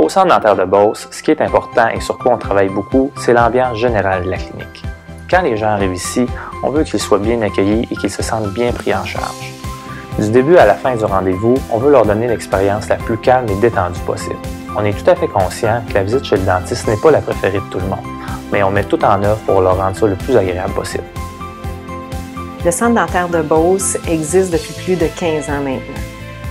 Au centre dentaire de Beauce, ce qui est important et sur quoi on travaille beaucoup, c'est l'ambiance générale de la clinique. Quand les gens arrivent ici, on veut qu'ils soient bien accueillis et qu'ils se sentent bien pris en charge. Du début à la fin du rendez-vous, on veut leur donner l'expérience la plus calme et détendue possible. On est tout à fait conscient que la visite chez le dentiste n'est pas la préférée de tout le monde, mais on met tout en œuvre pour leur rendre ça le plus agréable possible. Le centre dentaire de Beauce existe depuis plus de 15 ans maintenant.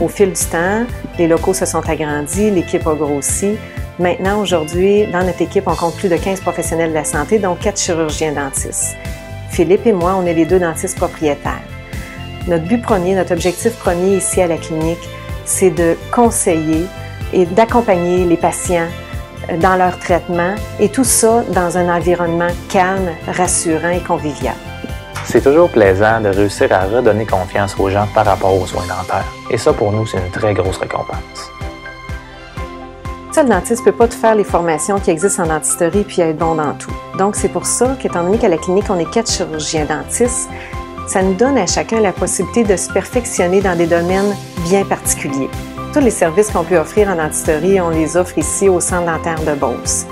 Au fil du temps, les locaux se sont agrandis, l'équipe a grossi. Maintenant, aujourd'hui, dans notre équipe, on compte plus de 15 professionnels de la santé, dont 4 chirurgiens dentistes. Philippe et moi, on est les 2 dentistes propriétaires. Notre but premier, notre objectif premier ici à la clinique, c'est de conseiller et d'accompagner les patients dans leur traitement et tout ça dans un environnement calme, rassurant et convivial. C'est toujours plaisant de réussir à redonner confiance aux gens par rapport aux soins dentaires. Et ça, pour nous, c'est une très grosse récompense. Le dentiste ne peut pas te faire les formations qui existent en dentisterie puis être bon dans tout. Donc, c'est pour ça qu'étant donné qu'à la clinique, on est 4 chirurgiens dentistes, ça nous donne à chacun la possibilité de se perfectionner dans des domaines bien particuliers. Tous les services qu'on peut offrir en dentisterie, on les offre ici au centre dentaire de Beauce.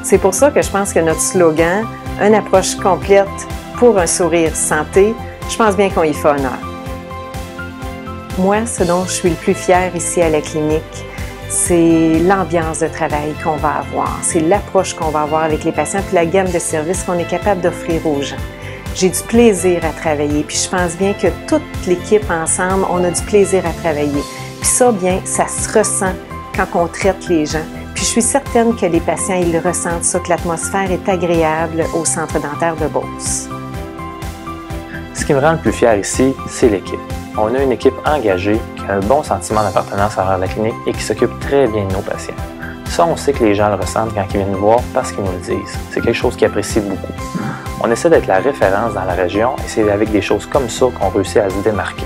C'est pour ça que je pense que notre slogan « Une approche complète pour un sourire santé », je pense bien qu'on y fait honneur. Moi, ce dont je suis le plus fière ici à la clinique, c'est l'ambiance de travail qu'on va avoir, c'est l'approche qu'on va avoir avec les patients, puis la gamme de services qu'on est capable d'offrir aux gens. J'ai du plaisir à travailler, puis je pense bien que toute l'équipe ensemble, on a du plaisir à travailler. Puis ça, bien, ça se ressent quand on traite les gens. Puis je suis certaine que les patients, ils ressentent ça, que l'atmosphère est agréable au centre dentaire de Beauce. Ce qui me rend le plus fier ici, c'est l'équipe. On a une équipe engagée qui a un bon sentiment d'appartenance envers la clinique et qui s'occupe très bien de nos patients. Ça, on sait que les gens le ressentent quand ils viennent nous voir parce qu'ils nous le disent. C'est quelque chose qu'ils apprécient beaucoup. On essaie d'être la référence dans la région et c'est avec des choses comme ça qu'on réussit à se démarquer.